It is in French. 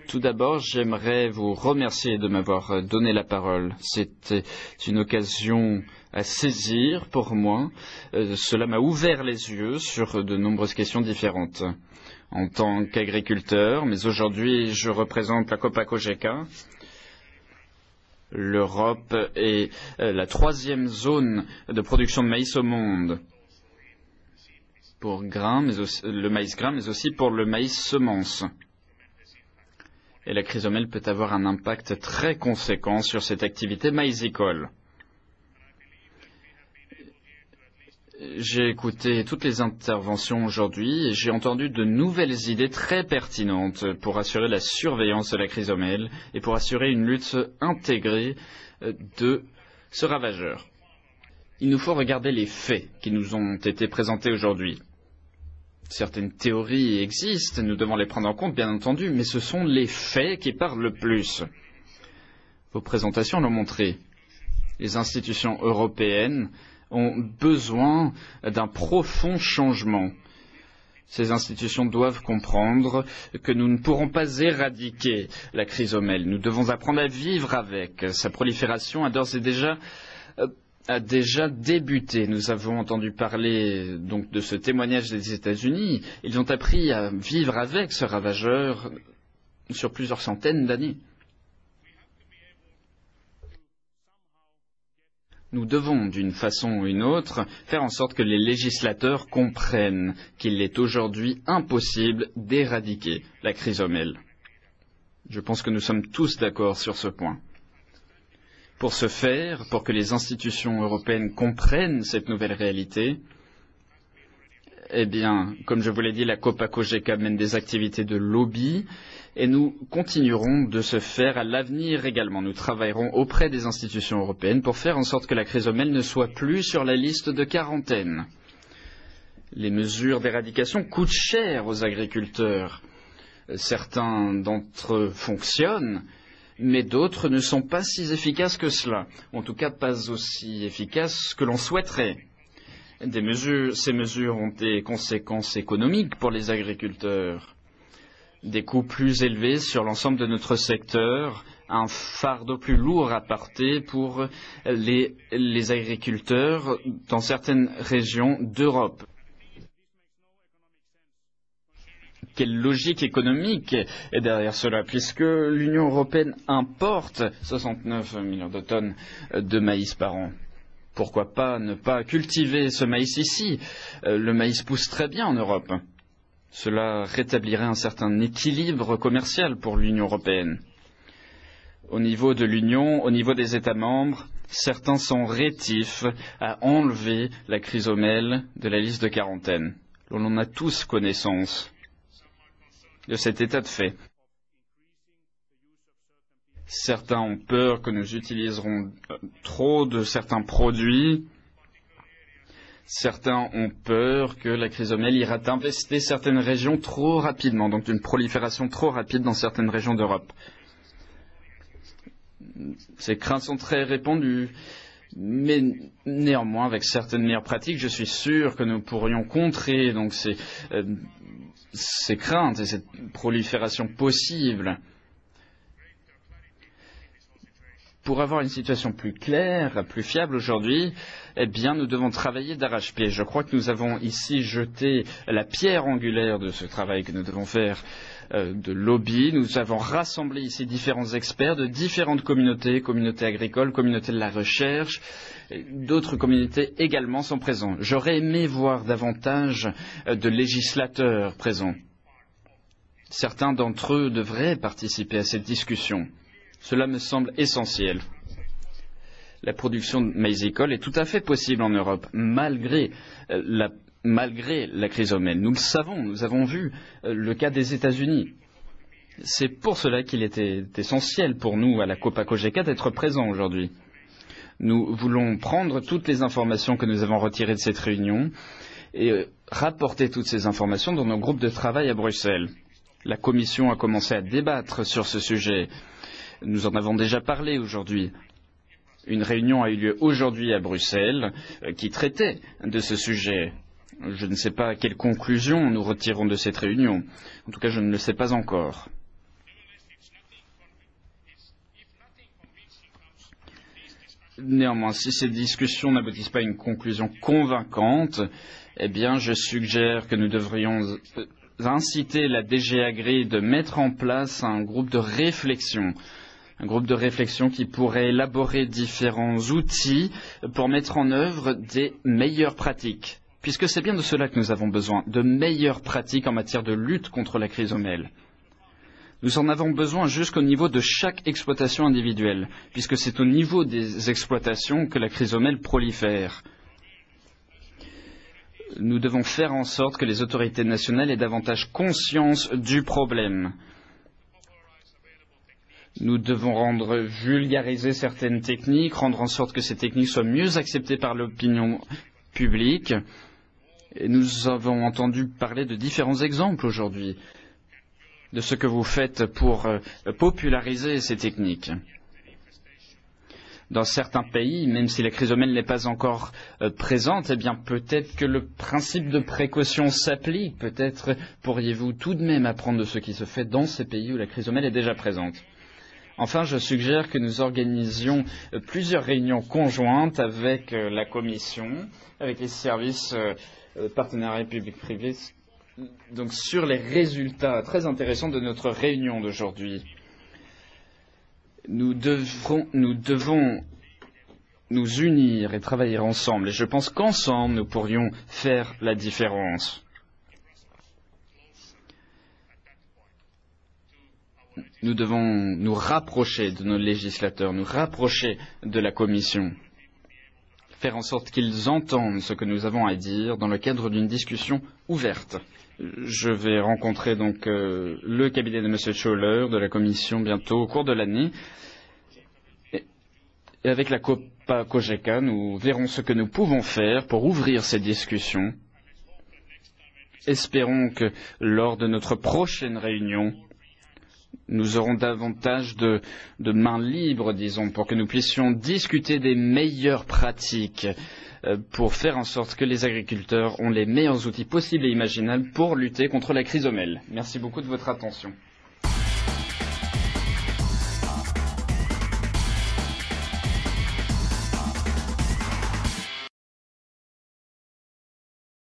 Tout d'abord, j'aimerais vous remercier de m'avoir donné la parole. C'était une occasion à saisir pour moi. Cela m'a ouvert les yeux sur de nombreuses questions différentes. En tant qu'agriculteur, mais aujourd'hui je représente la Copa-Cogeca. L'Europe est la troisième zone de production de maïs au monde. Pour grain, mais aussi, le maïs grain, mais aussi pour le maïs semence. Et la chrysomèle peut avoir un impact très conséquent sur cette activité maïsicole. J'ai écouté toutes les interventions aujourd'hui et j'ai entendu de nouvelles idées très pertinentes pour assurer la surveillance de la chrysomèle et pour assurer une lutte intégrée de ce ravageur. Il nous faut regarder les faits qui nous ont été présentés aujourd'hui. Certaines théories existent, nous devons les prendre en compte, bien entendu, mais ce sont les faits qui parlent le plus. Vos présentations l'ont montré. Les institutions européennes ont besoin d'un profond changement. Ces institutions doivent comprendre que nous ne pourrons pas éradiquer la chrysomèle. Nous devons apprendre à vivre avec. Sa prolifération a d'ores et déjà débuté. Nous avons entendu parler donc de ce témoignage des États-Unis. Ils ont appris à vivre avec ce ravageur sur plusieurs centaines d'années. Nous devons, d'une façon ou d'une autre, faire en sorte que les législateurs comprennent qu'il est aujourd'hui impossible d'éradiquer la chrysomèle. Je pense que nous sommes tous d'accord sur ce point. Pour ce faire, pour que les institutions européennes comprennent cette nouvelle réalité, eh bien, comme je vous l'ai dit, la Copa-Cogeca mène des activités de lobby et nous continuerons de ce faire à l'avenir également. Nous travaillerons auprès des institutions européennes pour faire en sorte que la chrysomèle ne soit plus sur la liste de quarantaine. Les mesures d'éradication coûtent cher aux agriculteurs. Certains d'entre eux fonctionnent, mais d'autres ne sont pas si efficaces que cela. En tout cas, pas aussi efficaces que l'on souhaiterait. Ces mesures ont des conséquences économiques pour les agriculteurs, des coûts plus élevés sur l'ensemble de notre secteur, un fardeau plus lourd à porter pour les agriculteurs dans certaines régions d'Europe. Quelle logique économique est derrière cela, puisque l'Union européenne importe 69 millions de tonnes de maïs par an. Pourquoi pas ne pas cultiver ce maïs ici? Le maïs pousse très bien en Europe. Cela rétablirait un certain équilibre commercial pour l'Union européenne. Au niveau de l'Union, au niveau des États membres, certains sont rétifs à enlever la chrysomèle de la liste de quarantaine. On en a tous connaissance de cet état de fait. Certains ont peur que nous utiliserons trop de certains produits. Certains ont peur que la chrysomèle ira infester certaines régions trop rapidement, donc d'une prolifération trop rapide dans certaines régions d'Europe. Ces craintes sont très répandues, mais néanmoins, avec certaines meilleures pratiques, je suis sûr que nous pourrions contrer donc ces craintes et cette prolifération possible. Pour avoir une situation plus claire, plus fiable aujourd'hui, eh bien, nous devons travailler d'arrache-pied. Je crois que nous avons ici jeté la pierre angulaire de ce travail que nous devons faire de lobby. Nous avons rassemblé ici différents experts de différentes communautés, communautés agricoles, communautés de la recherche. D'autres communautés également sont présents. J'aurais aimé voir davantage de législateurs présents. Certains d'entre eux devraient participer à cette discussion. Cela me semble essentiel. La production maïsicole est tout à fait possible en Europe, malgré la chrysomèle. Nous le savons, nous avons vu le cas des États-Unis. C'est pour cela qu'il était essentiel pour nous, à la Copa-Cogeca, d'être présents aujourd'hui. Nous voulons prendre toutes les informations que nous avons retirées de cette réunion et rapporter toutes ces informations dans nos groupes de travail à Bruxelles. La Commission a commencé à débattre sur ce sujet. Nous en avons déjà parlé aujourd'hui. Une réunion a eu lieu aujourd'hui à Bruxelles qui traitait de ce sujet. Je ne sais pas quelles conclusions nous retirons de cette réunion. En tout cas, je ne le sais pas encore. Néanmoins, si ces discussions n'aboutissent pas à une conclusion convaincante, eh bien, je suggère que nous devrions inciter la DG Agri de mettre en place un groupe de réflexion qui pourrait élaborer différents outils pour mettre en œuvre des meilleures pratiques, puisque c'est bien de cela que nous avons besoin, de meilleures pratiques en matière de lutte contre la chrysomèle. Nous en avons besoin jusqu'au niveau de chaque exploitation individuelle, puisque c'est au niveau des exploitations que la chrysomèle prolifère. Nous devons faire en sorte que les autorités nationales aient davantage conscience du problème. Nous devons vulgariser certaines techniques, rendre en sorte que ces techniques soient mieux acceptées par l'opinion publique. Et nous avons entendu parler de différents exemples aujourd'hui de ce que vous faites pour populariser ces techniques. Dans certains pays, même si la chrysomèle n'est pas encore présente, eh bien peut-être que le principe de précaution s'applique. Peut-être pourriez-vous tout de même apprendre de ce qui se fait dans ces pays où la chrysomèle est déjà présente. Enfin, je suggère que nous organisions plusieurs réunions conjointes avec la Commission, avec les services partenariats public-privé, donc sur les résultats très intéressants de notre réunion d'aujourd'hui. Nous devons nous unir et travailler ensemble. Et je pense qu'ensemble, nous pourrions faire la différence. Nous devons nous rapprocher de nos législateurs, nous rapprocher de la Commission, faire en sorte qu'ils entendent ce que nous avons à dire dans le cadre d'une discussion ouverte. Je vais rencontrer donc le cabinet de M. Scholler de la Commission bientôt au cours de l'année. Et avec la COPA COGECA, nous verrons ce que nous pouvons faire pour ouvrir ces discussions. Espérons que lors de notre prochaine réunion, nous aurons davantage de mains libres, disons, pour que nous puissions discuter des meilleures pratiques pour faire en sorte que les agriculteurs ont les meilleurs outils possibles et imaginables pour lutter contre la chrysomèle. Merci beaucoup de votre attention.